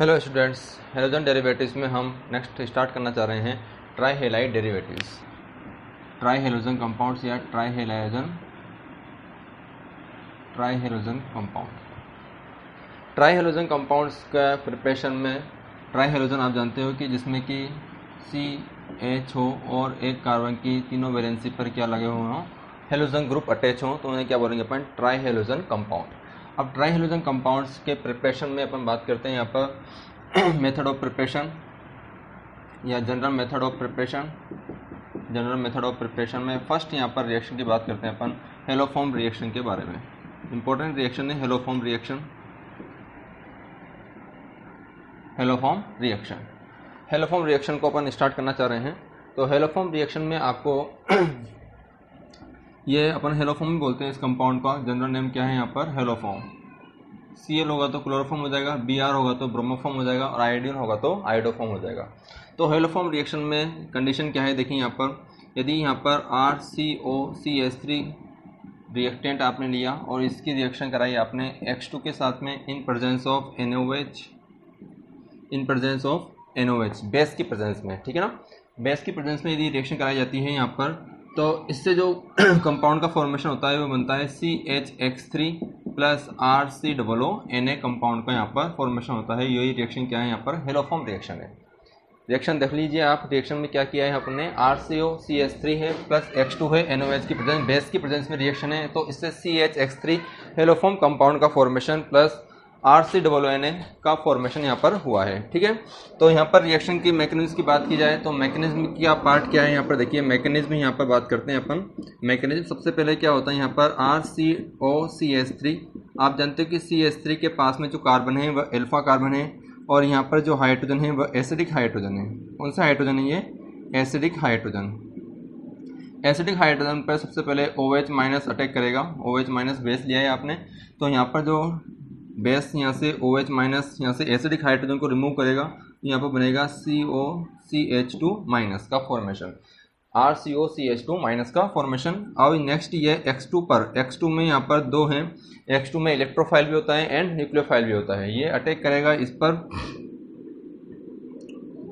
Hello students, halogen derivatives में हम next start करना चाह रहे हैं ट्राईहेलाइड डेरिवेटिव्स। ट्राईहेलोजन कंपाउंड्स या ट्राईहेलोजन कंपाउंड। ट्राईहेलोजन कंपाउंड्स का प्रिपरेशन में ट्राईहेलोजन आप जानते हो कि जिसमें कि CH हो और एक कार्बन की तीनों वैलेंसी पर क्या लगे हुए हों, हेलोजन ग्रुप अटैच हो, तो उन्हें क्या बोलेंगे अपन, ट्राईहेलोजन कंपाउंड। अब ट्राईहेलोजन कंपाउंड्स के प्रिपरेशन में अपन बात करते हैं यहाँ पर मेथड ऑफ प्रिपरेशन या general method of preparation. General method of preparation में फर्स्ट यहाँ पर रिएक्शन की बात करते हैं अपन, हेलोफॉर्म रिएक्शन के बारे में। इंपॉर्टेंट रिएक्शन है haloform reaction. Haloform reaction, haloform reaction को अपन स्टार्ट करना चाह रहे हैं। तो हेलोफॉर्म रिएक्शन में आपको ये अपन हेलोफॉर्म भी बोलते हैं इस कंपाउंड का। जनरल नेम क्या है यहाँ पर, हेलोफॉर्म। Cl होगा तो क्लोरोफॉर्म हो जाएगा, Br होगा तो ब्रोमोफॉर्म हो जाएगा और आयोडीन होगा तो आयोडोफॉर्म हो जाएगा। तो हेलोफॉर्म रिएक्शन में कंडीशन क्या है, देखिए यहाँ पर यदि यहाँ पर RCOCH3 रिएक्टेंट आपने लिया और इसकी रिएक्शन कराई आपने X2 के साथ में in presence of NOH, base की प्रेजेंस में, ठीक है ना। बेस की प्रेजेंस में यदि रिएक्शन कराई जाती है यहाँ पर, तो इससे जो कंपाउंड का फॉर्मेशन होता है वो बनता है CHX3 प्लस RCOONA कंपाउंड का यहाँ पर फॉर्मेशन होता है। यही रिएक्शन क्या है यहाँ पर, हेलोफॉर्म रिएक्शन है। रिएक्शन देख लीजिए आप, रिएक्शन में क्या किया है आपने, RCOCH3 है प्लस X2 है, NOH की प्रेजेंस, बेस की प्रेजेंस में रिएक्शन है, तो इससे CHX3 हेलोफॉर्म कंपाउंड का फॉर्मेशन प्लस RCOONA का फॉर्मेशन यहाँ पर हुआ है, ठीक है। तो यहाँ पर रिएक्शन की मैकेनिज्म की बात की जाए तो मैकेनिज्म की पार्ट क्या है यहाँ पर, देखिए मैकेनिज्म यहाँ पर बात करते हैं अपन। मैकेनिज्म सबसे पहले क्या होता है यहाँ पर, RCOCH3, आप जानते हो कि CH3 के पास में जो कार्बन है वह एल्फा कार्बन है और यहाँ पर जो हाइड्रोजन है वह एसिडिक हाइड्रोजन है। कौन सा हाइड्रोजन है ये, एसिडिक हाइड्रोजन। एसिडिक हाइड्रोजन पर सबसे पहले OH माइनस अटैक करेगा। OH माइनस बेस लिया है आपने, तो यहाँ पर जो बेस यहाँ से OH माइनस यहाँ से एसिडिक हाइड्रोजन को रिमूव करेगा, यहाँ पर बनेगा COCH2 माइनस का फॉर्मेशन, RCOCH2 माइनस का फॉर्मेशन। अब नेक्स्ट ये X2 पर, X2 में यहाँ पर दो हैं, X2 में इलेक्ट्रोफाइल भी होता है एंड न्यूक्लियोफाइल भी होता है। ये अटैक करेगा इस पर,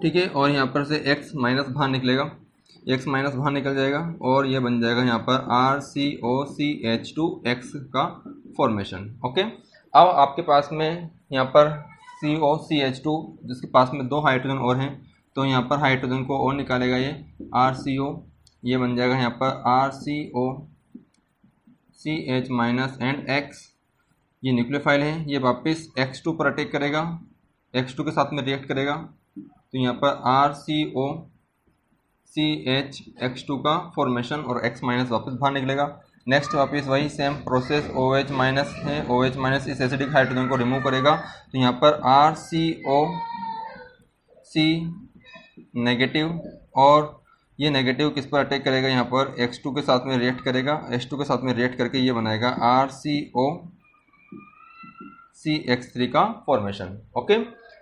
ठीक है, और यहाँ पर से X माइनस बाहर निकलेगा, X माइनस बाहर निकल जाएगा और ये बन जाएगा यहाँ पर RCOCH2X का फॉर्मेशन। ओके, अब आपके पास में यहाँ पर COCH2 जिसके पास में दो हाइड्रोजन और हैं, तो यहाँ पर हाइड्रोजन को और निकालेगा ये RCO, ये बन जाएगा यहाँ पर RCOCH माइनस एंड X, ये न्यूक्लियोफाइल है, ये वापस X2 पर अटैक करेगा, X2 के साथ में रिएक्ट करेगा, तो यहाँ पर RCOCH X2 का फॉर्मेशन और X माइनस वापस बाहर निकलेगा। नेक्स्ट वापस वही सेम प्रोसेस, OH माइनस है, OH माइनस इस एसिडिक हाइड्रोजन को रिमूव करेगा, तो यहाँ पर RCOC नेगेटिव और ये नेगेटिव किस पर अटैक करेगा, यहाँ पर X2 के साथ में रिएक्ट करेगा, H2 के साथ में रिएक्ट करके ये बनाएगा RCOCH3 का फॉर्मेशन। ओके,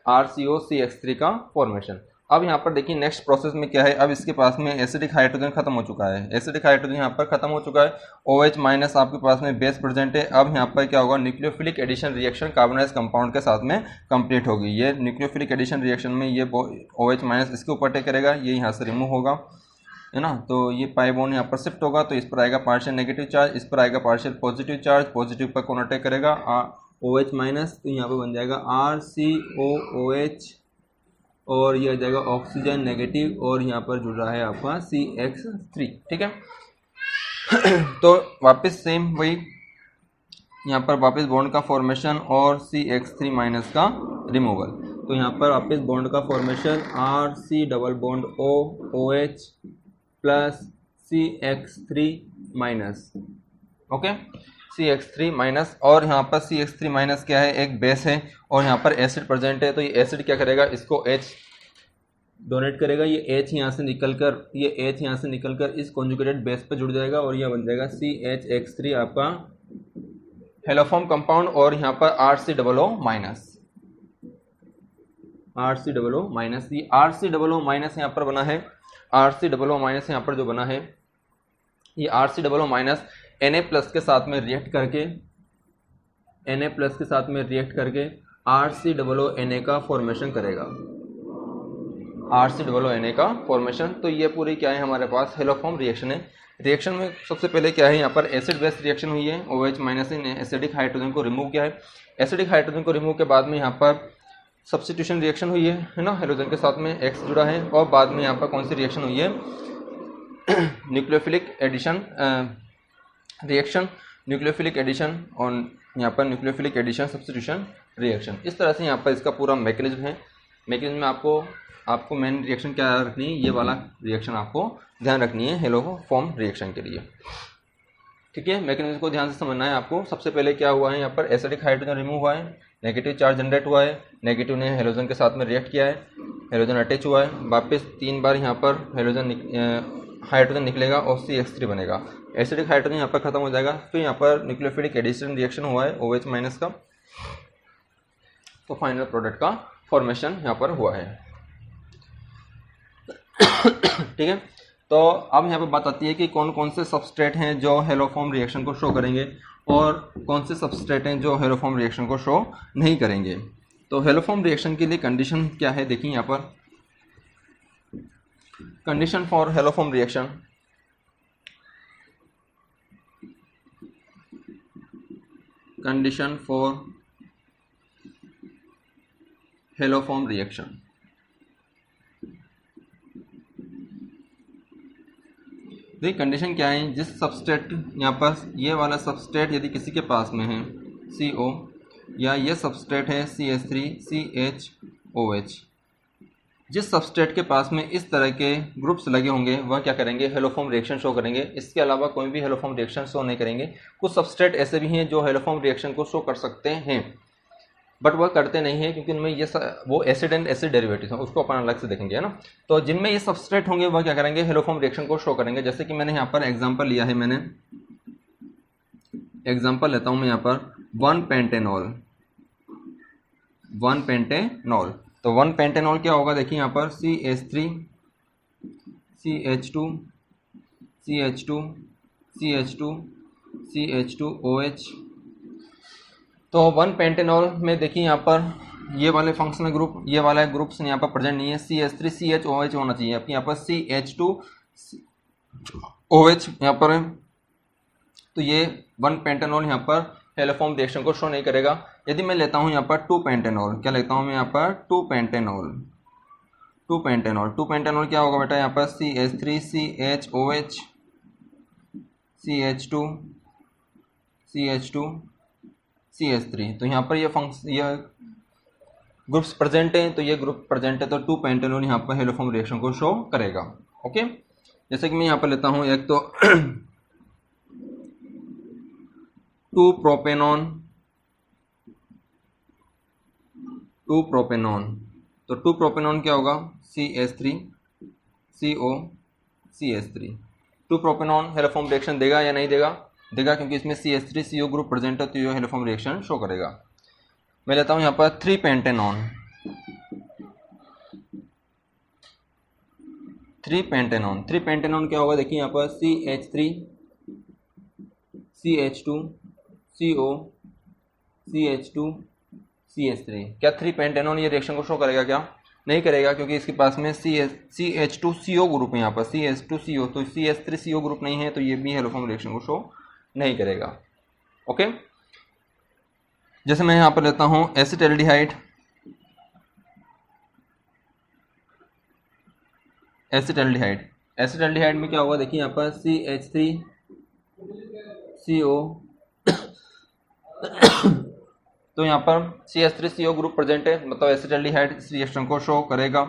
RCOCH3 का फॉर्मेशन। अब यहाँ पर देखिए नेक्स्ट प्रोसेस में क्या है, अब इसके पास में एसिडिक हाइड्रोजन खत्म हो चुका है, एसिडिक हाइड्रोजन यहाँ पर खत्म हो चुका है, OH माइनस आपके पास में बेस प्रेजेंट है। अब यहाँ पर क्या होगा, nucleophilic addition reaction carbonise compound के साथ में कंप्लीट होगी। ये न्यूक्लियोफिलिक एडिशन रिएक्शन में ये OH माइनस इसके ऊपर अटैक करेगा, ये यहाँ से रिमूव होगा, है ना, तो ये पाई बॉन्ड यहाँ पर शिफ्ट होगा, तो इस पर आएगा पार्शियल नेगेटिव चार्ज, इस पर आएगा पार्शियल पॉजिटिव चार्ज, पॉजिटिव पर कौन अटैक करेगा, OH माइनस, तो यहाँ पर बन जाएगा RCOOH और ये आ जाएगा ऑक्सीजन नेगेटिव और यहाँ पर जुड़ रहा है आपका CX3, ठीक है। तो वापस सेम वही यहाँ पर वापस बॉन्ड का फॉर्मेशन और CX3 माइनस का रिमूवल, तो यहाँ पर वापस बॉन्ड का formation RC double bond OH plus CX3 minus, okay, CX3 minus, और यहाँ पर CX3 माइनस क्या है, एक बेस है और यहाँ पर एसिड प्रेजेंट है, तो ये एसिड क्या करेगा, इसको H डोनेट करेगा, ये H यहाँ से निकलकर इस कॉन्जुगेटेड बेस पर जुड़ जाएगा और यह बन जाएगा CHX3 आपका हेलोफॉर्म कंपाउंड, और यहाँ पर RCOO माइनस, ये RCOO माइनस यहाँ पर बना है, RCOO माइनस यहाँ पर जो बना है, ये RCOO माइनस Na प्लस के साथ में रिएक्ट करके RCOONA का फॉर्मेशन करेगा, RCOONA का फॉर्मेशन। तो ये पूरी क्या है हमारे पास हेलोफॉर्म रिएक्शन है। रिएक्शन में सबसे पहले क्या है यहाँ पर एसिड बेस रिएक्शन हुई है, OH माइनस ने एसिडिक हाइड्रोजन को रिमूव किया है। एसिडिक हाइड्रोजन को रिमूव के बाद में यहाँ पर सब्स्टिट्यूशन रिएक्शन हुई है ना, हाइड्रोजन के साथ में X जुड़ा है, और बाद में यहाँ पर कौन सी रिएक्शन हुई है, nucleophilic addition reaction, nucleophilic addition और यहाँ पर न्यूक्लियोफिलिक एडिशन सब्स्टिट्यूशन रिएक्शन। इस तरह से यहाँ पर इसका पूरा मैकेनिज्म है। मैकेनिज्म में आपको मेन रिएक्शन क्या रखनी है, ये वाला रिएक्शन आपको ध्यान रखनी है हेलोफॉर्म रिएक्शन के लिए, ठीक है। मैकेनिज्म को ध्यान से समझना है आपको। सबसे पहले क्या हुआ है, यहाँ पर एसिडिक हाइड्रोजन रिमूव हुआ है, नेगेटिव चार्ज जनरेट हुआ है, नेगेटिव ने हेलोजन के साथ में रिएक्ट किया है, हेलोजन अटैच हुआ है, वापस 3 बार यहाँ पर हाइड्रोजन निकलेगा और CH3 बनेगा। एसिडिक हाइड्रोजन यहाँ पर खत्म हो जाएगा। फिर यहाँ पर न्यूक्लियोफिलिक एडिशन रिएक्शन हुआ है OH माइनस का, तो फाइनल प्रोडक्ट का फॉर्मेशन यहाँ पर हुआ है, ठीक है। तो अब यहाँ पर बात आती है कि कौन कौन से सबस्ट्रेट हैं जो हेलोफॉर्म रिएक्शन को शो करेंगे और कौन से सबस्ट्रेट हैं जो हेलोफॉर्म रिएक्शन को शो नहीं करेंगे। तो हेलोफॉर्म रिएक्शन के लिए कंडीशन क्या है, देखिए यहाँ पर condition for haloform reaction, condition for haloform reaction. देखिए कंडीशन क्या है, जिस सबस्ट्रेट यहाँ पर ये वाला सबस्ट्रेट यदि किसी के पास में है CO, या ये सबस्ट्रेट है CH3CHOH, जिस सबस्ट्रेट के पास में इस तरह के ग्रुप्स लगे होंगे वह क्या करेंगे, हेलोफॉर्म रिएक्शन शो करेंगे। इसके अलावा कोई भी हेलोफॉर्म रिएक्शन शो नहीं करेंगे। कुछ सबस्ट्रेट ऐसे भी हैं जो हेलोफॉर्म रिएक्शन को शो कर सकते हैं, बट वह करते नहीं है क्योंकि उनमें ये वो एसिड एंड एसिड डेरिवेटिव हैं, उसको अपन अलग से देखेंगे, है ना। तो जिनमें ये सबस्ट्रेट होंगे वह क्या करेंगे, हेलोफॉर्म रिएक्शन को शो करेंगे। जैसे कि मैंने यहाँ पर एग्जांपल लिया है, मैंने एग्जांपल लेता हूँ मैं यहाँ पर 1 पेंटेनॉल। तो 1 पेंटेनॉल क्या होगा, देखिए यहाँ पर CH3 CH2 CH2 CH2 CH2 OH। तो 1 पेंटेनॉल में देखिए यहाँ पर ये वाले फंक्शनल ग्रुप, ये वाला ग्रुप्स यहाँ पर प्रेजेंट नहीं है। CH3 CHOH होना चाहिए, आपके यहाँ पर CH2 OH यहाँ पर है। तो ये 1 पेंटेनॉल यहाँ पर हेलोफॉर्म रिएक्शन को शो नहीं करेगा। यदि मैं लेता हूँ यहाँ पर 2 पेंटेनॉल, क्या लेता हूँ मैं यहाँ पर 2 पेंटेनॉल क्या होगा बेटा, यहाँ पर CH3 CHOH CH2 CH3। तो यहाँ पर ये ग्रुप्स प्रेजेंट हैं, तो ये ग्रुप प्रेजेंट है, तो 2 पेंटेनॉल यहाँ पर हेलोफॉर्म रिएक्शन को शो करेगा। ओके, जैसे कि मैं यहाँ पर लेता हूँ एक तो 2 प्रोपेनॉन, तो 2 प्रोपेनॉन क्या होगा, CH3 CO CH3। 2 propanone haloform reaction देगा या नहीं देगा, देगा, क्योंकि इसमें CH3 CO ग्रुप प्रेजेंट है, तो ये हेलोफॉर्म रिएक्शन शो करेगा। मैं लेता हूँ यहाँ पर 3 पेंटेनॉन, 3 पेंटेनॉन क्या होगा, देखिए यहाँ पर CH3 CH2 CO CH2 CH3। क्या 3 पेंटेनॉन ये रिएक्शन को शो करेगा, क्या नहीं करेगा, क्योंकि इसके पास में CH2 CO ग्रुप है, यहाँ पर CH2 CO, तो CH3 CO ग्रुप नहीं है, तो ये भी हेलोफॉर्म रिएक्शन को शो नहीं करेगा। ओके, जैसे मैं यहाँ पर लेता हूँ एसिटाल्डिहाइड, एसिटाल्डिहाइड में क्या होगा, देखिए यहाँ पर CH3 CO तो यहाँ पर CH3 CO ग्रुप प्रेजेंट है, मतलब एसिटाल्डिहाइड इस रिएक्शन को शो करेगा।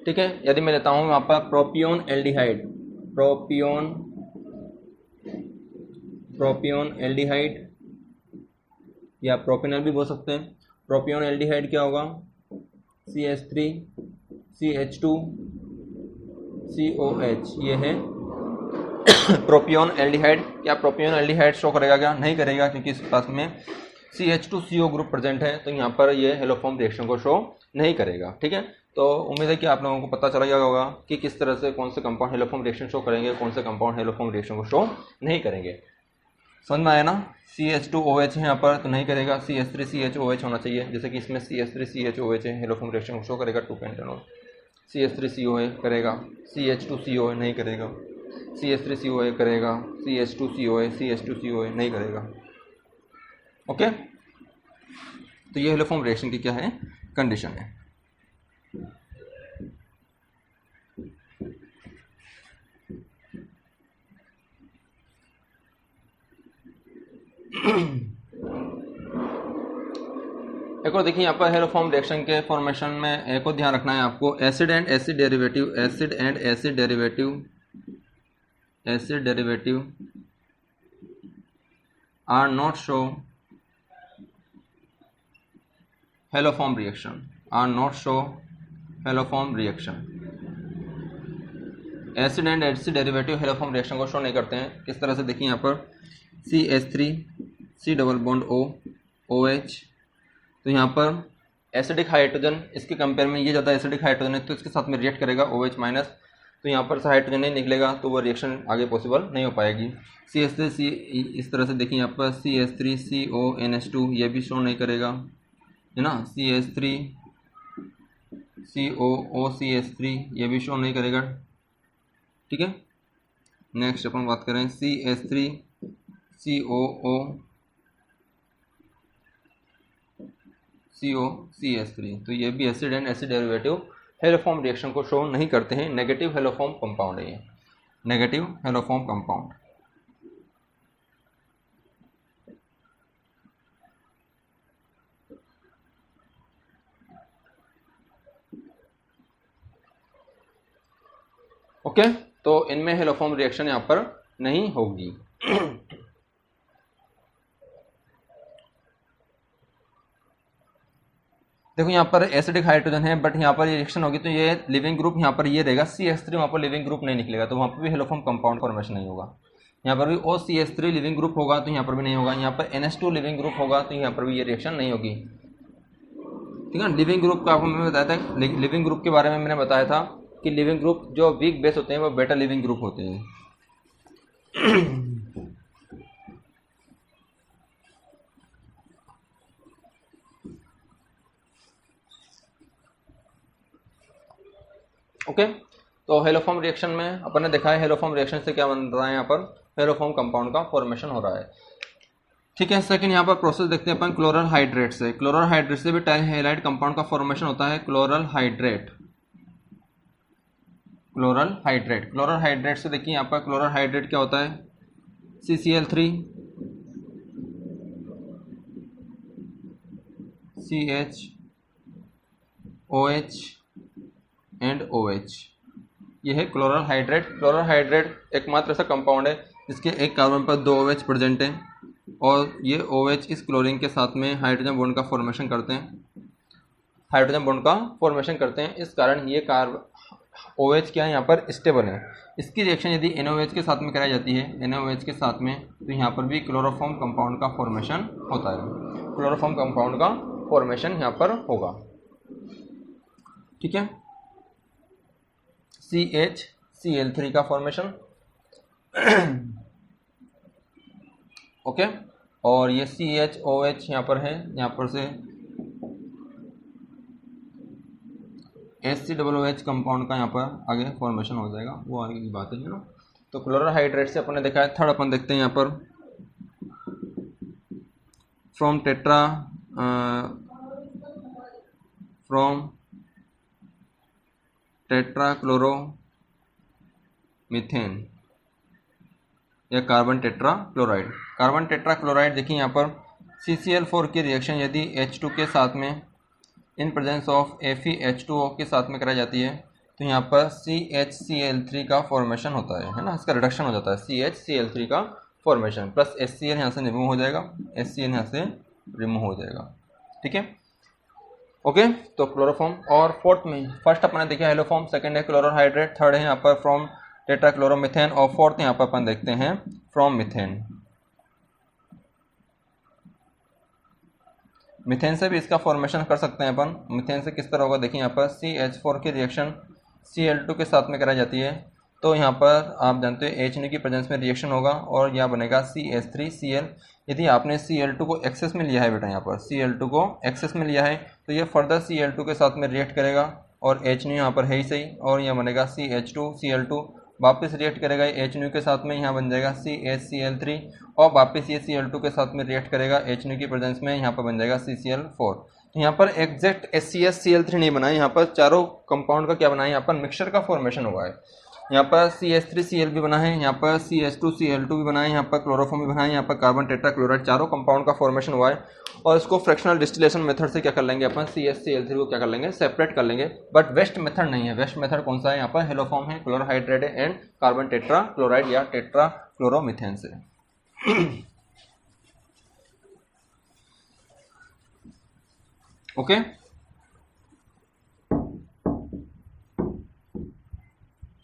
ठीक है, यदि मैं लेता हूँ यहाँ पर प्रोपियोन एल्डिहाइड या प्रोपेनॉल भी बोल सकते हैं। प्रोपियोन एल्डिहाइड क्या होगा, CH3 CH2 COH, ये है प्रोपियोन एल्डिहाइड। क्या प्रोपियोन एल्डिहाइड शो करेगा, क्या नहीं करेगा, क्योंकि इस पास में CH2 CO ग्रुप प्रेजेंट है, तो यहाँ पर ये हेलोफॉर्म रिएक्शन को शो नहीं करेगा। ठीक है, तो उम्मीद है कि आप लोगों को पता चला गया होगा कि किस तरह से कौन से कंपाउंड हेलोफॉर्म रिएक्शन शो करेंगे, कौन से कंपाउंड हेलोफॉर्म रिएक्शन को शो नहीं करेंगे। समझ में आया ना। CH2OH है यहाँ पर तो नहीं करेगा, CH3CHOH होना चाहिए, जैसे कि इसमें CH3CHOH है, हेलोफॉर्म रिएक्शन शो करेगा 2 पेंटेनॉल। CH3COA करेगा, CH2COA नहीं करेगा, CH3COA करेगा, CH2COA नहीं करेगा। ओके, तो ये हेलोफॉर्म रिएक्शन की क्या है, कंडीशन है। एक और देखिए यहाँ पर हेलोफॉर्म रिएक्शन के फॉर्मेशन में एक और ध्यान रखना है आपको, acid and acid derivative are not show haloform reaction, acid and acid derivative haloform reaction को शो नहीं करते हैं। किस तरह से, देखिए यहाँ पर CH3 C double bond O OH, तो यहाँ पर एसिडिक हाइड्रोजन इसके कंपेयर में ये ज़्यादा एसिडिक हाइड्रोजन है, तो इसके साथ में रिएक्ट करेगा OH माइनस, तो यहाँ पर से हाइड्रोजन नहीं निकलेगा, तो वो रिएक्शन आगे पॉसिबल नहीं हो पाएगी। CH3C इस तरह से देखिए यहाँ पर CH3CONH2 ये भी शो नहीं करेगा, है ना। CH3COOCH3 ये भी शो नहीं करेगा, ठीक है। नेक्स्ट अपन बात करें CH3COCH3, तो ये भी acid and acid derivative haloform reaction को शो नहीं करते हैं, नेगेटिव हेलोफॉर्म कंपाउंड है ये, नेगेटिव हेलोफॉर्म कंपाउंड। ओके, तो इनमें हेलोफॉर्म रिएक्शन यहाँ पर नहीं होगी। देखो यहाँ पर एसिडिक हाइड्रोजन है, बट यहाँ पर ये रिएक्शन होगी तो ये लिविंग ग्रुप यहाँ पर ये रहेगा CH3, वहाँ पर लिविंग ग्रुप नहीं निकलेगा, तो वहाँ पर भी हेलोफॉर्म कंपाउंड फॉर्मेशन नहीं होगा। यहाँ पर भी OCH3 लिविंग ग्रुप होगा तो यहाँ पर भी नहीं होगा, यहाँ पर NH2 लिविंग ग्रुप होगा तो यहाँ पर भी ये रिएक्शन नहीं होगी, ठीक है। लिविंग ग्रुप का आपको मैंने बताया था, लिविंग ग्रुप के बारे में मैंने बताया था कि लिविंग ग्रुप जो वीक बेस होते हैं वो बेटा लिविंग ग्रुप होते हैं। ओके, तो हेलोफॉर्म रिएक्शन में अपन ने देखा है हेलोफॉर्म रिएक्शन से क्या बन रहा है, यहाँ पर हेलोफॉर्म कंपाउंड का फॉर्मेशन हो रहा है, ठीक है। सेकंड यहाँ पर प्रोसेस देखते हैं अपन क्लोरल हाइड्रेट से। क्लोरल हाइड्रेट से भी टाइल हैलाइड कंपाउंड का फॉर्मेशन होता है, क्लोरल हाइड्रेट से देखिए यहाँ पर क्लोरल हाइड्रेट क्या होता है, CCl3 CHOH एंड OH, ये है क्लोरल हाइड्रेट। क्लोरल हाइड्रेट एकमात्र ऐसा कंपाउंड है जिसके एक कार्बन पर 2 OH प्रेजेंट है, और ये OH इस क्लोरीन के साथ में हाइड्रोजन बॉन्ड का फॉर्मेशन करते हैं, इस कारण ये OH क्या है यहाँ पर स्टेबल है। इसकी रिएक्शन यदि NaOH के साथ में कराई जाती है, NaOH के साथ में, तो यहाँ पर भी क्लोरोफॉर्म कंपाउंड का फॉर्मेशन होता है, क्लोरोफॉर्म कंपाउंड का फॉर्मेशन यहाँ पर होगा, ठीक है। CHCl3 का फॉर्मेशन ओके, और ये CHOH यहाँ पर है, यहाँ पर से HCOOH कंपाउंड का यहाँ पर आगे फॉर्मेशन हो जाएगा, वो आगे की बात है ना। तो क्लोरल हाइड्रेट से अपन ने देखा है। थर्ड अपन देखते हैं यहाँ पर फ्रॉम टेट्राक्लोरोमीथेन या कार्बन टेट्राक्लोराइड। देखिए यहाँ पर CCl4 की रिएक्शन यदि H2 के साथ में इन प्रेजेंस ऑफ FeH2O के साथ में कराई जाती है, तो यहाँ पर CHCl3 का फॉर्मेशन होता है ना, इसका रिडक्शन हो जाता है, CHCl3 का फॉर्मेशन प्लस HCl यहाँ से रिमूव हो जाएगा, ठीक है। ओके, तो क्लोरोफॉर्म और फोर्थ में, फर्स्ट अपने देखा हेलोफॉर्म, सेकंड है क्लोरल हाइड्रेट, थर्ड है यहाँ पर फ्रॉम टेट्राक्लोरोमीथेन, और फोर्थ यहाँ पर अपन देखते हैं फ्रॉम मीथेन से भी इसका फॉर्मेशन कर सकते हैं अपन। मीथेन से किस तरह होगा, देखिए यहाँ पर CH4 की रिएक्शन Cl2 के साथ में कराई जाती है, तो यहाँ पर आप जानते हो HNO की प्रेजेंस में रिएक्शन होगा और यहाँ बनेगा CH3Cl। यदि आपने Cl2 को एक्सेस में लिया है बेटा, यहाँ पर Cl2 को एक्सेस में लिया है तो ये फर्दर Cl2 के साथ में रिएक्ट करेगा और HNO यहाँ पर है ही सही, और यहाँ बनेगा CH2Cl2, वापस रिएक्ट करेगा HNO के साथ में, यहाँ बन जाएगा CHCl3 और वापस ये Cl2 के साथ में रिएक्ट करेगा HNO की प्रेजेंस में, यहाँ पर बन जाएगा CCl4। तो यहाँ पर एग्जैक्ट HCl3 नहीं बना है, यहाँ पर चारों कंपाउंड का क्या बना है, यहाँ पर मिक्सचर का फॉर्मेशन हुआ है। यहाँ पर CH3Cl भी बना है, यहाँ पर CH2Cl2 भी बना है, यहाँ पर क्लोरोफॉर्म भी बना है, यहाँ पर कार्बन टेट्राक्लोराइड, चारों कंपाउंड का फॉर्मेशन हुआ है। और इसको फ्रैक्शनल डिस्टिलेशन मेथड से क्या कर लेंगे अपन, CHCl3 को क्या कर लेंगे, सेपरेट कर लेंगे। बट वेस्ट मेथड नहीं है, वेस्ट मेथड कौन सा है, यहाँ पर हेलोफॉर्म है, क्लोरोहाइड्रेट एंड कार्बन टेट्राक्लोराइड या टेट्राक्लोरोमीथेन से। ओके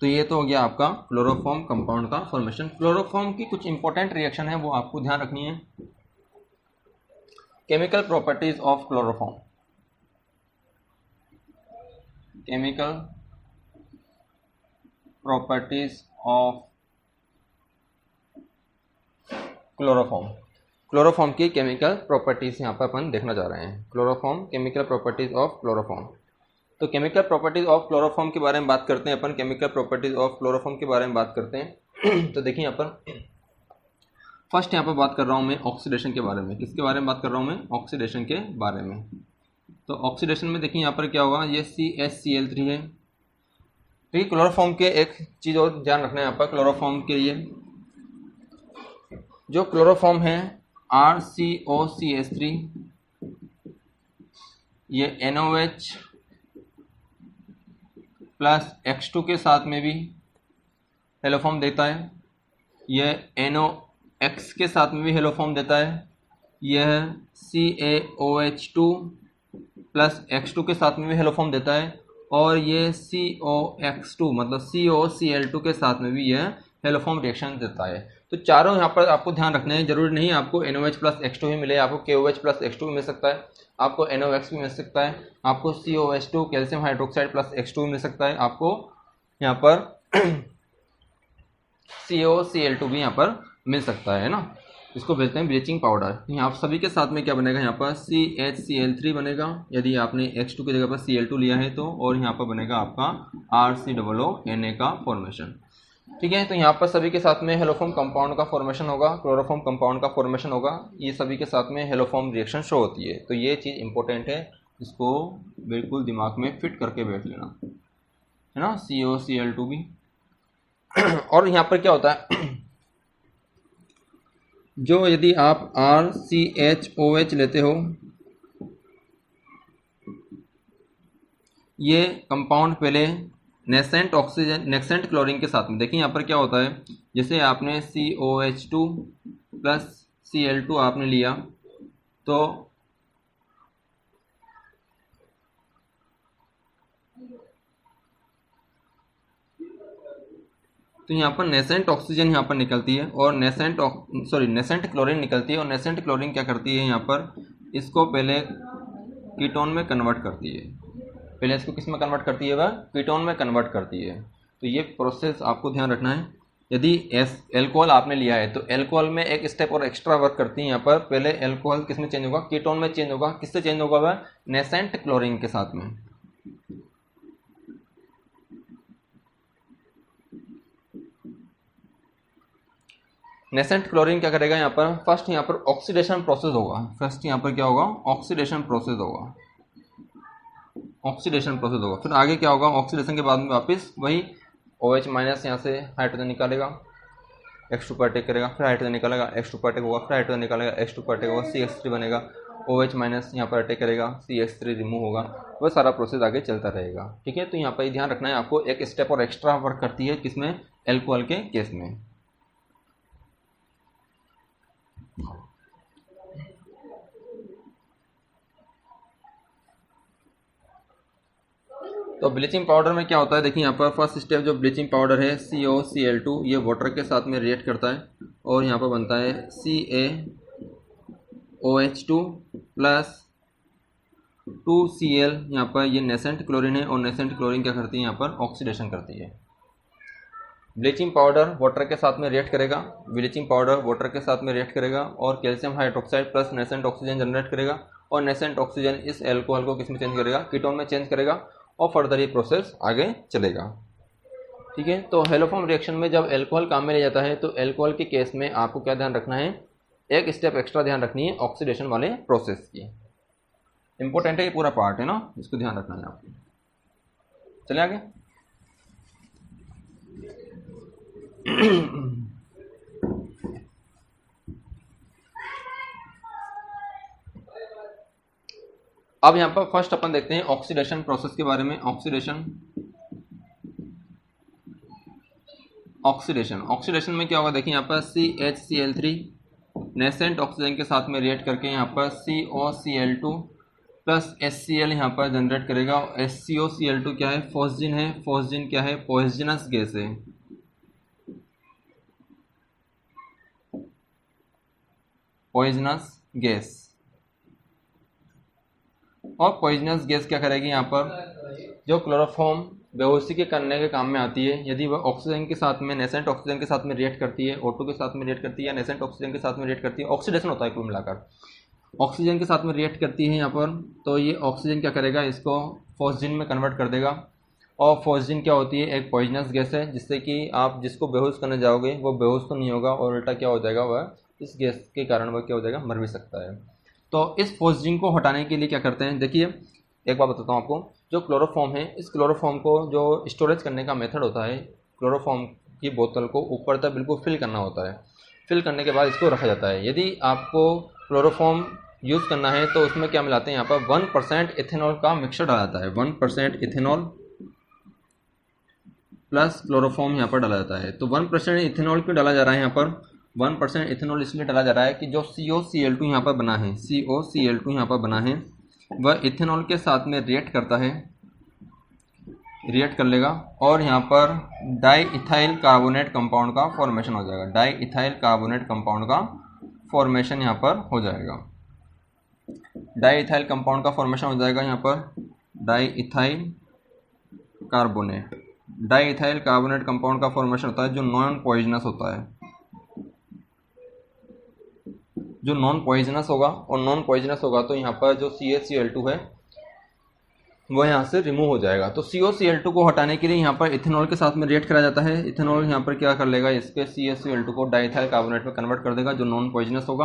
तो ये तो हो गया आपका क्लोरोफॉर्म कंपाउंड का फॉर्मेशन। क्लोरोफॉर्म की कुछ इंपॉर्टेंट रिएक्शन है वो आपको ध्यान रखनी है। Chemical properties of chloroform, chemical properties of chloroform, chloroform की केमिकल प्रॉपर्टीज यहाँ पर अपन देखना जा रहे हैं। Chloroform, chemical properties of chloroform. तो केमिकल प्रॉपर्टीज ऑफ क्लोरोफॉर्म के बारे में बात करते हैं अपन, केमिकल प्रॉपर्टीज ऑफ क्लोरोफॉर्म के बारे में बात करते हैं। तो देखिए यहाँ पर फर्स्ट यहाँ पर बात कर रहा हूँ मैं ऑक्सीडेशन के बारे में। किसके बारे में बात कर रहा हूँ मैं, ऑक्सीडेशन के बारे में। तो ऑक्सीडेशन में देखिए यहाँ पर क्या होगा, ये CHCl3 है। तो ये क्लोरोफॉर्म के एक चीज़ और ध्यान रखना है यहाँ पर, क्लोरोफॉर्म के लिए जो क्लोरोफॉर्म है RCOCH3, ये NOH प्लस X2 के साथ में भी हेलोफॉर्म देता है, यह NOX के साथ में भी हेलोफॉर्म देता है, यह CaOH2 प्लस X2 के साथ में भी हेलोफॉर्म देता है, और ये COX2 मतलब COCl2 के साथ में भी यह हेलोफॉर्म रिएक्शन देता है। तो चारों यहाँ पर आपको ध्यान रखना है, जरूरी नहीं आपको NOH प्लस X2 ही मिले, आपको KOH प्लस X2 भी मिल सकता है, आपको NOX भी मिल सकता है, आपको COH2 calcium hydroxide plus X2 भी मिल सकता है, आपको यहाँ पर COCl2 भी यहाँ पर मिल सकता है ना। इसको बोलते हैं ब्लीचिंग पाउडर। यहाँ आप सभी के साथ में क्या बनेगा, यहाँ पर CHCl3 बनेगा यदि आपने X2 की जगह पर Cl2 लिया है तो, और यहाँ पर बनेगा आपका RCOONA का फॉर्मेशन। ठीक है, तो यहाँ पर सभी के साथ में हेलोफॉर्म कंपाउंड का फॉर्मेशन होगा, क्लोरोफॉर्म कंपाउंड का फॉर्मेशन होगा, ये सभी के साथ में हेलोफॉर्म रिएक्शन शो होती है। तो ये चीज़ इंपॉर्टेंट है, इसको बिल्कुल दिमाग में फिट करके बैठ लेना है ना, COCl2 भी। और यहाँ पर क्या होता है, जो यदि आप RCHOH लेते हो, ये कंपाउंड पहले नेसेंट ऑक्सीजन, नेसेंट क्लोरीन के साथ में, देखिए यहाँ पर क्या होता है, जैसे आपने COH2 प्लस Cl2 आपने लिया तो यहाँ पर नेसेंट ऑक्सीजन यहाँ पर निकलती है और नेसेंट क्लोरीन निकलती है, और नेसेंट क्लोरीन क्या करती है, यहाँ पर इसको पहले कीटोन में कन्वर्ट करती है, पहले इसको किस में कन्वर्ट करती है, वह कीटोन में कन्वर्ट करती है। तो ये प्रोसेस आपको ध्यान रखना है। यदि एल्कोहल आपने लिया है तो एल्कोहल में एक स्टेप और एक्स्ट्रा वर्क करती है, यहाँ पर पहले एल्कोहल किस में चेंज होगा, कीटोन में चेंज होगा। किससे चेंज होगा, वह नेसेंट क्लोरीन के साथ में। नेसेंट क्लोरीन क्या करेगा, यहाँ पर फर्स्ट यहाँ पर ऑक्सीडेशन प्रोसेस होगा, फर्स्ट यहाँ पर क्या होगा, ऑक्सीडेशन प्रोसेस होगा, ऑक्सीडेशन प्रोसेस होगा। फिर आगे क्या होगा, ऑक्सीडेशन के बाद में वापस वही OH माइनस यहाँ से हाइड्रोजन निकालेगा, X2 पर अटैक करेगा, फिर हाइड्रोजन निकालेगा, X2 पर अटैक होगा, फिर हाइड्रोजन निकालेगा, X2 पर अटैक होगा, CH3 बनेगा, OH माइनस यहाँ पर अटैक करेगा, CH3 रिमूव होगा, वह सारा प्रोसेस आगे चलता रहेगा। ठीक है, तो यहाँ पर ध्यान रखना है आपको, एक स्टेप और एक्स्ट्रा वर्क करती है किसमें, एल्कोहल के केस में। तो ब्लीचिंग पाउडर में क्या होता है, देखिए यहाँ पर फर्स्ट स्टेप जो ब्लीचिंग पाउडर है COCl2, ये वाटर के साथ में रिएक्ट करता है और यहाँ पर बनता है CaOH2 प्लस 2Cl। यहाँ पर ये नेसेंट क्लोरीन है और नेसेंट क्लोरीन क्या करती है, यहाँ पर ऑक्सीडेशन करती है। ब्लीचिंग पाउडर वाटर के साथ में रिएक्ट करेगा, ब्लीचिंग पाउडर वाटर के साथ में रिएक्ट करेगा और calcium hydroxide plus nascent oxygen generate करेगा और नेसेंट ऑक्सीजन इस एल्कोहल को किस में चेंज करेगा, कीटोन में चेंज करेगा और फर्दर ये प्रोसेस आगे चलेगा। ठीक है, तो हेलोफॉर्म रिएक्शन में जब एल्कोहल काम में ले जाता है तो एल्कोहल के केस में आपको क्या ध्यान रखना है, एक स्टेप एक्स्ट्रा ध्यान रखनी है ऑक्सीडेशन वाले प्रोसेस की। इंपॉर्टेंट है ये पूरा पार्ट है ना, इसको ध्यान रखना है आपको। चले आगे। अब यहां पर फर्स्ट अपन देखते हैं ऑक्सीडेशन प्रोसेस के बारे में। ऑक्सीडेशन में क्या होगा, देखिए यहाँ पर CHCl3 नेसेंट ऑक्सीजन के साथ में रिएक्ट करके यहाँ पर COCl2 प्लस HCl यहाँ पर जनरेट करेगा। SCOCl2 क्या है, फॉस्जिन है। फॉस्जिन क्या है, पॉइजनस गैस है। पॉइजनस गैस, और पॉइजनस गैस क्या करेगी, यहाँ पर जो क्लोरोफॉर्म बेहोशी के करने के काम में आती है, यदि वह ऑक्सीजन के साथ में नेसेंट ऑक्सीजन के साथ में रिएक्ट करती है, O2 के साथ में रिएक्ट करती है या नेसेंट ऑक्सीजन के साथ में रिएक्ट करती है, ऑक्सीडेशन होता है कुल मिलाकर, ऑक्सीजन के साथ में रिएक्ट करती है यहाँ पर, तो ये ऑक्सीजन क्या करेगा, इसको फॉस्जिन में कन्वर्ट कर देगा। और फॉस्जिन क्या होती है, एक पॉइजनस गैस है, जिससे कि आप जिसको बेहोश करने जाओगे वो बेहोश तो नहीं होगा और उल्टा क्या हो जाएगा, वह इस गैस के कारण वह क्या हो जाएगा, मर भी सकता है। तो इस फॉस्जिन को हटाने के लिए क्या करते हैं, देखिए एक बात बताता हूँ आपको, जो क्लोरोफॉर्म है, इस क्लोरोफॉर्म को जो स्टोरेज करने का मेथड होता है, क्लोरोफॉर्म की बोतल को ऊपर तक बिल्कुल फिल करना होता है। फिल करने के बाद इसको रखा जाता है। यदि आपको क्लोरोफॉर्म यूज़ करना है तो उसमें क्या मिलाते हैं, यहाँ पर 1% इथेनॉल का मिक्सचर डाला जाता है। 1% इथेनॉल प्लस क्लोरोफॉर्म यहाँ पर डाला जाता है। तो 1% इथेनॉल क्यों डाला जा रहा है, यहाँ पर 1% इथेनॉल इसलिए डाला जा रहा है कि जो COCl2 यहाँ पर बना है, COCl2 यहाँ पर बना है, वह इथेनॉल के साथ में रिएक्ट करता है, रिएक्ट कर लेगा और यहाँ पर डाई इथाइल कार्बोनेट कंपाउंड का फॉर्मेशन हो जाएगा। डाई इथाइल कार्बोनेट कंपाउंड का फॉर्मेशन यहाँ पर हो जाएगा। डाई इथाइल कंपाउंड का फॉर्मेशन हो जाएगा यहाँ पर di ethyl carbonate. Di ethyl carbonate compound का फॉर्मेशन होता है जो नॉन पॉइजनस होता है, जो नॉन पॉइजनस होगा। और नॉन पॉइजनस होगा तो यहाँ पर जो CHCl2 है वो यहाँ से रिमूव हो जाएगा। तो COCl2 को हटाने के लिए यहाँ पर इथेनॉल के साथ में रिएक्ट करा जाता है। इथेनॉल यहाँ पर क्या कर लेगा, इसके CHCl2 को डाइथाइल कार्बोनेट में कन्वर्ट कर देगा, जो नॉन पॉइजनस होगा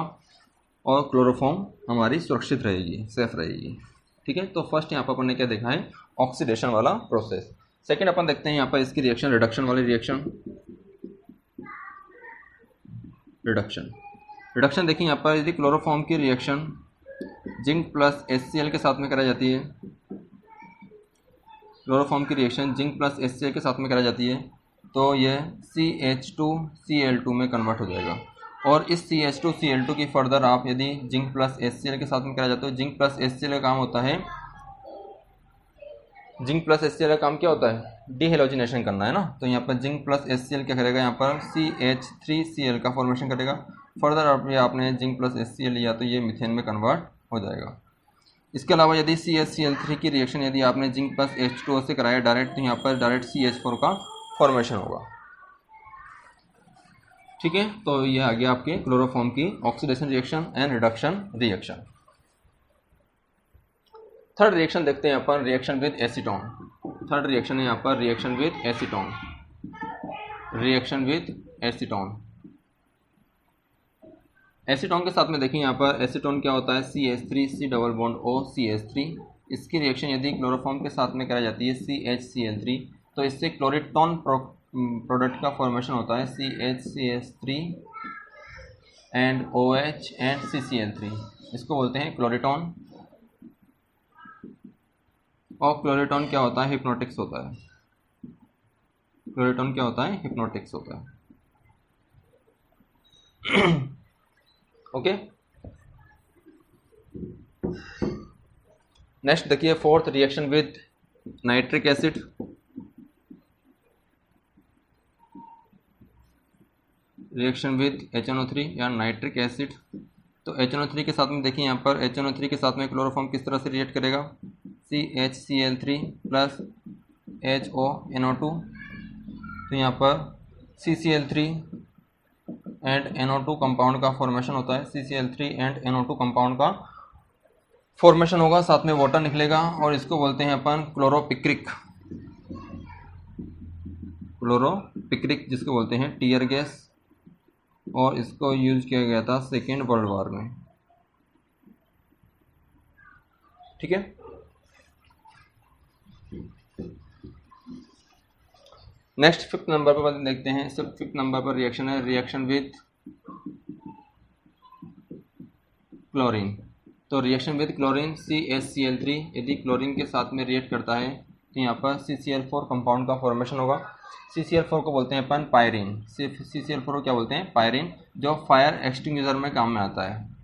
और क्लोरोफॉर्म हमारी सुरक्षित रहेगी, सेफ रहेगी। ठीक है, तो फर्स्ट यहाँ पर अपन ने क्या देखा है, ऑक्सीडेशन वाला प्रोसेस। सेकेंड अपन देखते हैं यहाँ पर इसकी रिएक्शन, रिडक्शन वाली रिएक्शन। रिडक्शन देखिए यहाँ पर, यदि क्लोरोफॉर्म की रिएक्शन जिंक प्लस HCl के साथ में कराई जाती है, क्लोरोफॉर्म की रिएक्शन जिंक प्लस HCl के साथ में कराई जाती है तो यह CH2Cl2 में कन्वर्ट हो जाएगा। और इस CH2Cl2 की फर्दर आप यदि जिंक प्लस HCl के साथ में कराया जाते हो, जिंक प्लस HCl का काम होता है, जिंक प्लस HCl का काम क्या होता है, डीहेलोजिनेशन करना है ना। तो यहाँ पर जिंक प्लस HCl क्या करेगा, यहाँ पर CH3Cl का फॉर्मेशन करेगा। फर्दर आपने जिंक प्लस HCl लिया तो ये मीथेन में कन्वर्ट हो जाएगा। इसके अलावा यदि CHCl3 की रिएक्शन यदि आपने जिंक प्लस H2O से कराया डायरेक्ट, तो यहाँ पर डायरेक्ट CH4 का फॉर्मेशन होगा। ठीक है, तो ये आ गया आपके क्लोरोफॉर्म की oxidation reaction and reduction reaction. Third reaction देखते हैं अपन, reaction with acetone. Third reaction है यहाँ पर reaction with acetone. Reaction with acetone, acetone के साथ में देखिए यहाँ पर एसीटोन क्या होता है, CH3C double bond O CH3। इसकी रिएक्शन यदि क्लोरोफॉर्म के साथ में कराई जाती है CHCl3 तो इससे क्लोरिटोन प्रोडक्ट का फॉर्मेशन होता है CHCH3 and OH and CCl3। इसको बोलते हैं क्लोरिटोन। और क्लोरिटोन क्या होता है, हिप्नोटिक्स होता है। क्लोरिटोन क्या होता है, हिप्नोटिक्स होता है। ओके, नेक्स्ट देखिए fourth reaction with nitric acid. Reaction with HNO3 या नाइट्रिक एसिड। तो HNO3 के साथ में देखिए यहाँ पर HNO3 के साथ में क्लोरोफॉर्म किस तरह से रिएक्ट करेगा, CHCl3 प्लस HONO2। तो यहाँ पर CCl3 एंड NO2 कंपाउंड का फॉर्मेशन होता है। CCl3 एंड NO2 कंपाउंड का फॉर्मेशन होगा, साथ में वाटर निकलेगा और इसको बोलते हैं अपन क्लोरोपिक्रिक। क्लोरोपिक्रिक जिसको बोलते हैं टीयर गैस, और इसको यूज किया गया था सेकेंड वर्ल्ड वॉर में। ठीक है, नेक्स्ट 5th नंबर पर देखते हैं। सब 5th नंबर पर रिएक्शन है, रिएक्शन विथ क्लोरीन। तो रिएक्शन विथ क्लोरीन CaCl3 यदि क्लोरीन के साथ में रिएक्ट करता है तो यहाँ पर CCl4 कंपाउंड का फॉर्मेशन होगा। CCl4 को बोलते हैं अपन पायरीन। CCl4 को क्या बोलते हैं? पायरीन, जो फायर एक्सटिंग्विशर में काम में आता है।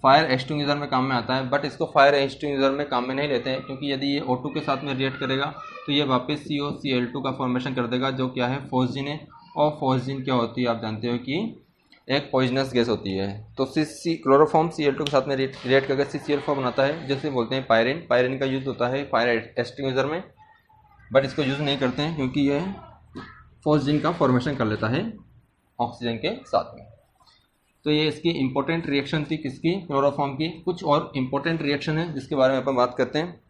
फायर एक्सटिंग्विशर में काम में आता है, बट इसको फायर एक्सटिंग्विशर में काम में नहीं लेते हैं, क्योंकि यदि ये O2 के साथ में रिएक्ट करेगा तो ये वापस COCl2 का फॉर्मेशन कर देगा, जो क्या है? फॉस्जीन है। और फॉस्जीन क्या होती है? आप जानते हो कि एक पॉइजनस गैस होती है। तो क्लोरोफॉर्म Cl2 के साथ में रिएक्ट करके CCl4 बनाता है, जिसे बोलते हैं पायरीन। पायरीन का यूज़ होता है फायर एक्सटिंग्विशर में, बट इसको यूज़ नहीं करते हैं क्योंकि यह फॉस्जीन का फॉर्मेशन कर लेता है ऑक्सीजन के साथ में। तो ये इसकी इंपॉर्टेंट रिएक्शन थी, किसकी? क्लोरोफॉर्म की। कुछ और इंपॉर्टेंट रिएक्शन है जिसके बारे में अपन बात करते हैं।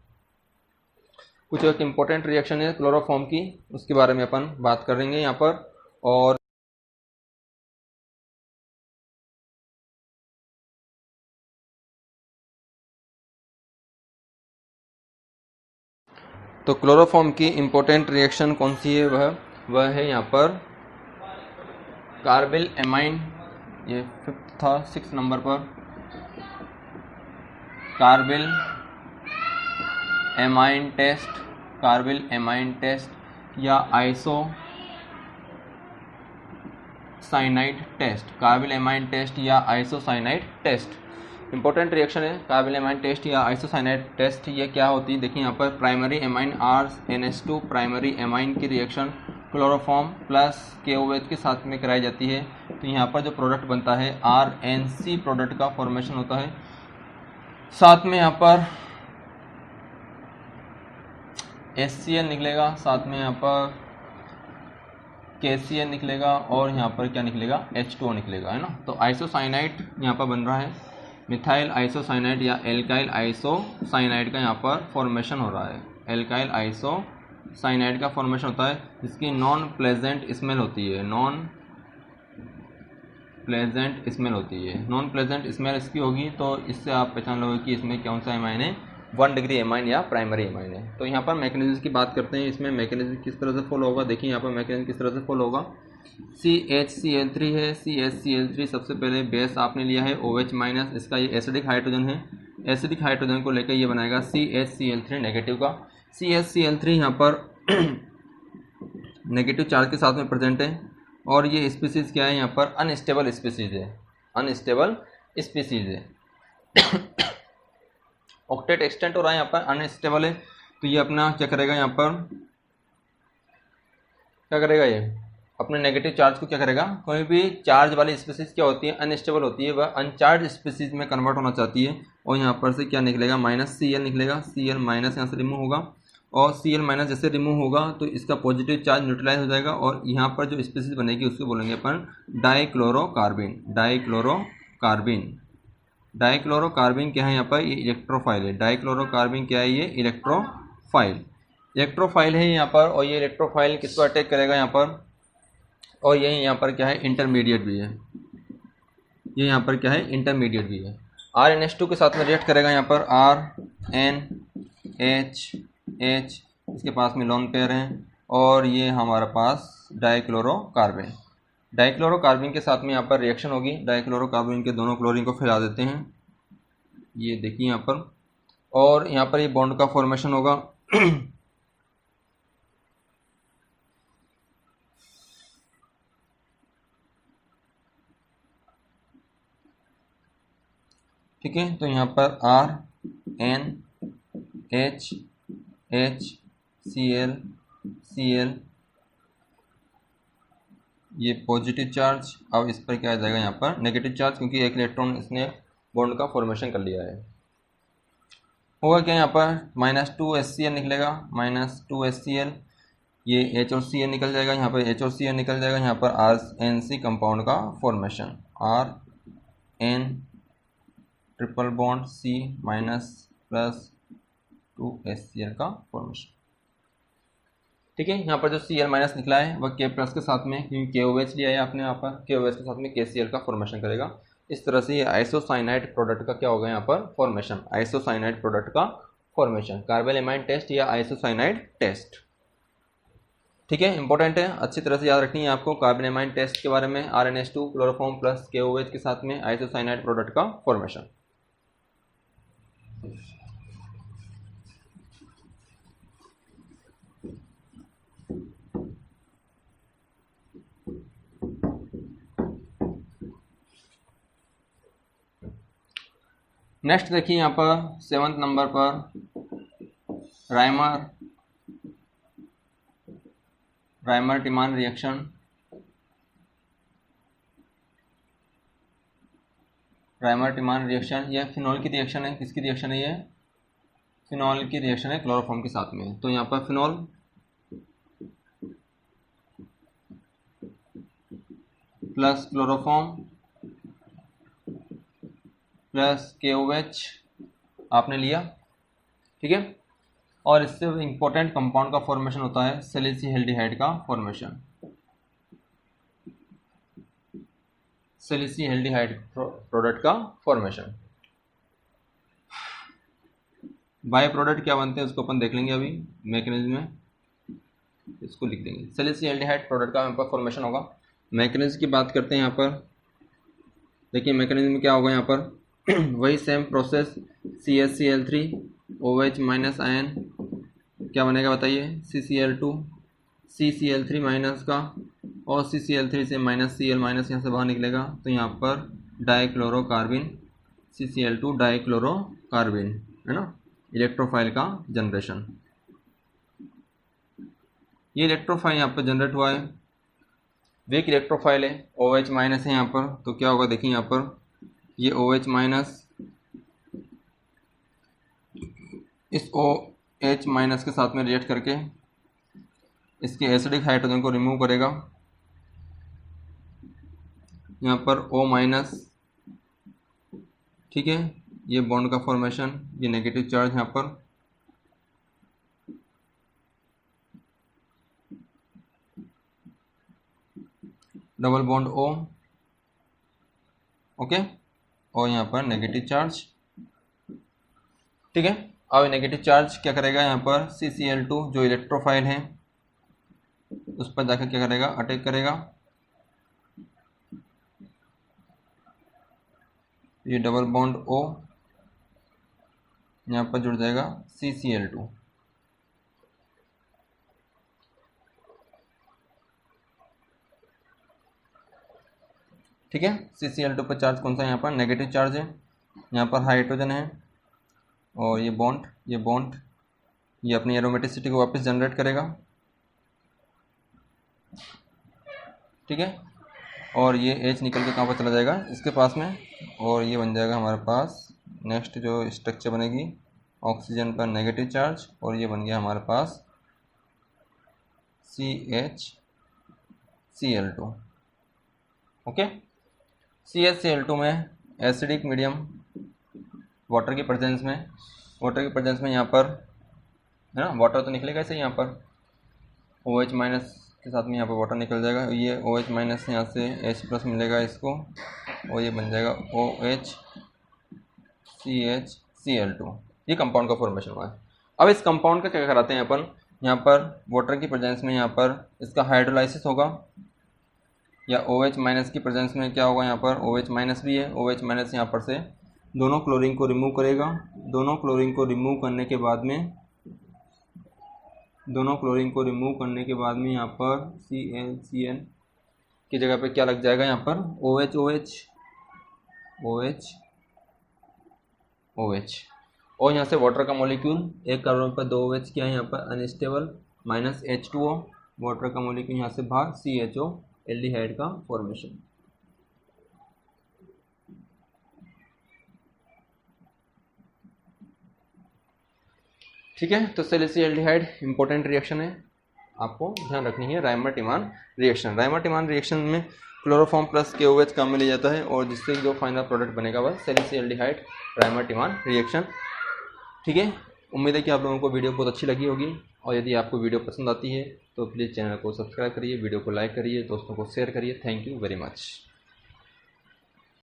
कुछ एक इंपॉर्टेंट रिएक्शन है क्लोरोफॉर्म की, उसके बारे में अपन बात करेंगे यहाँ पर। और तो क्लोरोफॉर्म की इंपॉर्टेंट रिएक्शन कौन सी है? वह है यहाँ पर कार्बिल एमाइन। ये 5th था। 6th नंबर पर carbylamine test, carbylamine test या isocyanide test. Carbylamine test या आइसोसाइनाइड टेस्ट इंपॉर्टेंट रिएक्शन है। कार्बिल एमाइन टेस्ट या आइसोसाइनाइड टेस्ट ये क्या होती है? देखिए यहाँ पर primary amine RNH2 primary amine की रिएक्शन क्लोरोफॉर्म प्लस KOH के साथ में कराई जाती है। तो यहाँ पर जो प्रोडक्ट बनता है RNC प्रोडक्ट का फॉर्मेशन होता है। साथ में यहाँ पर HCl निकलेगा, साथ में यहाँ पर KCl निकलेगा और यहाँ पर क्या निकलेगा? H2O निकलेगा, है ना। तो आइसोसाइनाइड यहाँ पर बन रहा है, मिथाइल आइसोसाइनाइड या एल्काइल आइसोसाइनाइड का यहाँ पर फॉर्मेशन हो रहा है। एल्काइल आइसोसाइनाइड का फॉर्मेशन होता है, जिसकी नॉन प्लेजेंट स्मेल होती है। नॉन प्लेजेंट स्मेल होती है। नॉन प्लेजेंट स्मेल इसकी होगी तो इससे आप पहचान लोगे कि इसमें कौन सा एमाइन है, 1 डिग्री एमाइन या प्राइमरी एमाइन है। तो यहाँ पर मैकेनिज्म की बात करते हैं। इसमें मैकेनिज्म किस तरह से फॉलो होगा? देखिए यहाँ पर मैकेनिज्म किस तरह से फॉलो होगा। CHCl3 है। CHCl3 सबसे पहले बेस आपने लिया है OH-, इसका ये एसिडिक हाइड्रोजन है। एसिडिक हाइड्रोजन को लेकर ये बनाएगा CHCl3 नेगेटिव का। CHCl3 यहाँ पर नेगेटिव चार्ज के साथ में प्रेजेंट है, और ये स्पीसीज क्या है? यहाँ पर अनस्टेबल स्पीसीज है। अनस्टेबल स्पीसीज है। ऑक्टेट एक्सटेंट हो रहा है, यहाँ पर अनस्टेबल है। तो ये अपना क्या करेगा? यहाँ पर क्या करेगा? ये अपने नेगेटिव चार्ज को क्या करेगा? कोई भी चार्ज वाली स्पीसीज क्या होती है? अनस्टेबल होती है, वह अनचार्ज स्पीसीज में कन्वर्ट होना चाहती है। और यहाँ पर से क्या निकलेगा? -Cl निकलेगा। Cl- यहाँ से रिमूव होगा, और Cl- जैसे रिमूव होगा तो इसका पॉजिटिव चार्ज न्यूट्रलाइज हो जाएगा, और यहाँ पर जो स्पीसीज बनेगी उसको बोलेंगे अपन डाइक्लोरोकार्बिन। डाइक्लोरोकार्बिन। डाइक्लोरोकार्बिन क्या है? यहाँ पर ये इलेक्ट्रोफाइल है। डाइक्लोरोकार्बिन क्या है? ये इलेक्ट्रोफाइल। इलेक्ट्रोफाइल है यहाँ पर, और ये इलेक्ट्रोफाइल किसको अटैक करेगा यहाँ पर? और ये यहाँ पर क्या है? इंटरमीडिएट भी है। ये यहाँ पर क्या है? इंटरमीडिएट भी है। RNH2 के साथ में रिएक्ट करेगा यहाँ पर RNH, इसके पास में लोन पेयर हैं, और ये हमारे पास डाइक्लोरोकार्बिन। डाइक्लोरोकार्बिन के साथ में यहाँ पर रिएक्शन होगी। डाइक्लोरोकार्बिन के दोनों क्लोरीन को फैला देते हैं, ये देखिए यहाँ पर, और यहाँ पर ये बॉन्ड का फॉर्मेशन होगा। ठीक है, तो यहाँ पर RNH, ये पॉजिटिव चार्ज। अब इस पर क्या आ जाएगा? यहाँ पर नेगेटिव चार्ज, क्योंकि एक इलेक्ट्रॉन इसने बॉन्ड का फॉर्मेशन कर लिया है। होगा क्या? यहाँ पर -2 HCl निकलेगा। -2 HCl ये H और Cl निकल जाएगा, यहाँ पर H और Cl निकल जाएगा, यहाँ पर RNC कंपाउंड का formation, RN triple bond C minus plus 2HCl का फॉर्मेशन। ठीक है, यहाँ पर जो Cl माइनस निकला है वह K प्लस के साथ में, क्योंकि KOH लिया है आपने, यहाँ पर KOH के साथ में KCl का फॉर्मेशन करेगा। इस तरह से ये आइसोसाइनाइड प्रोडक्ट का क्या होगा यहाँ पर फॉर्मेशन, आइसोसाइनाइड प्रोडक्ट का फॉर्मेशन, कार्बन एमाइन टेस्ट या आइसोसाइनाइड टेस्ट। ठीक है, इंपॉर्टेंट है, अच्छी तरह से याद रखनी है आपको कार्बन एमाइन टेस्ट के बारे में, RNH2 क्लोरोफॉर्म प्लस KOH के साथ में आइसोसाइनाइड प्रोडक्ट का फॉर्मेशन। नेक्स्ट देखिए यहाँ पर 7th नंबर पर राइमर टिमान रिएक्शन। राइमर टिमान रिएक्शन ये फिनॉल की रिएक्शन है, किसकी रिएक्शन है, ये फिनॉल की रिएक्शन है क्लोरोफॉर्म के साथ में। तो यहाँ पर phenol plus chloroform plus KOH आपने लिया। ठीक है, और इससे इंपॉर्टेंट कंपाउंड का फॉर्मेशन होता है सैलिसिल्डिहाइड का फॉर्मेशन, सैलिसिल्डिहाइड प्रोडक्ट का फॉर्मेशन। बाय प्रोडक्ट क्या बनते हैं उसको अपन देख लेंगे अभी मैकेनिज्म में, इसको लिख देंगे, सैलिसिल्डिहाइड प्रोडक्ट का यहाँ पर फॉर्मेशन होगा। मैकेनिज्म की बात करते हैं यहाँ पर, देखिए मैकेनिज्म में क्या होगा यहाँ पर वही same process, CaCl3 OH minus ion क्या बनेगा बताइए, CCl2 CCl3 माइनस का, और CCl3 से माइनस Cl माइनस यहाँ से बाहर निकलेगा, तो यहाँ पर डाइक्लोरोकार्बिन CCl2 डाइक्लोरोकार्बिन है ना, इलेक्ट्रोफाइल का जनरेशन। ये इलेक्ट्रोफाइल यहाँ पर जनरेट हुआ है, वीक इलेक्ट्रोफाइल है, OH माइनस है यहाँ पर, तो क्या होगा देखिए यहाँ पर ये OH माइनस इस OH माइनस के साथ में रिएक्ट करके इसके एसिडिक हाइड्रोजन को रिमूव करेगा, यहाँ पर O माइनस। ठीक है, ये बॉन्ड का फॉर्मेशन, ये नेगेटिव चार्ज यहाँ पर, डबल बॉन्ड O, ओके, और यहाँ पर नेगेटिव चार्ज। ठीक है, अब नेगेटिव चार्ज क्या करेगा यहाँ पर CCl2 जो इलेक्ट्रोफाइल है उस पर जाकर क्या करेगा, अटैक करेगा, ये डबल बॉन्ड O यहाँ पर जुड़ जाएगा CCl2। ठीक है, CCl2 पर चार्ज कौन सा यहाँ पर नेगेटिव चार्ज है, यहाँ पर हाइड्रोजन है, और ये बॉन्ड ये अपनी एरोमेटिसिटी को वापस जनरेट करेगा। ठीक है, और ये H निकल के कहाँ पर चला जाएगा, इसके पास में, और ये बन जाएगा हमारे पास नेक्स्ट जो स्ट्रक्चर बनेगी, ऑक्सीजन पर नेगेटिव चार्ज, और ये बन गया हमारे पास CHCl2। ओके, CHCl2 में एसिडिक मीडियम वाटर की प्रेजेंस में यहाँ पर है ना, वाटर तो निकलेगा ऐसे यहाँ पर OH माइनस के साथ में यहाँ पर वाटर निकल जाएगा, ये OH माइनस यहाँ से H प्लस मिलेगा इसको, और ये बन जाएगा OHCHCl2। ये कंपाउंड का फॉर्मेशन हुआ है। अब इस कंपाउंड का क्या कराते हैं अपन, यहाँ पर वाटर की प्रेजेंस में यहाँ पर इसका हाइड्रोलाइसिस होगा, या OH माइनस की प्रेजेंस में क्या होगा, यहाँ पर OH माइनस भी है, OH माइनस यहाँ पर से दोनों क्लोरीन को रिमूव करेगा, दोनों क्लोरीन को रिमूव करने के बाद में यहाँ पर CnCn की जगह पे क्या लग जाएगा, यहाँ पर OH, और यहाँ से वाटर का मॉलिक्यूल एक कार्बन पर 2 OH क्या है यहाँ पर अनस्टेबल माइनस H2O, वाटर का मॉलिक्यूल यहाँ से बाहर CHO एल्डिहाइड का फॉर्मेशन। ठीक है, तो सैलिसिल्डिहाइड इंपॉर्टेंट रिएक्शन है, आपको ध्यान रखनी है रायमर्ट-ईमान रिएक्शन। रायमर्ट-ईमान रिएक्शन में क्लोरोफॉर्म प्लस KOH काम में लिया जाता है और जिससे जो फाइनल प्रोडक्ट बनेगा वह सैलिसिल्डिहाइड रायमर्ट-ईमान रिएक्शन। ठीक है, उम्मीद है कि आप लोगों को वीडियो बहुत अच्छी लगी होगी और यदि आपको वीडियो पसंद आती है तो प्लीज़ चैनल को सब्सक्राइब करिए, वीडियो को लाइक करिए, दोस्तों को शेयर करिए। Thank you very much.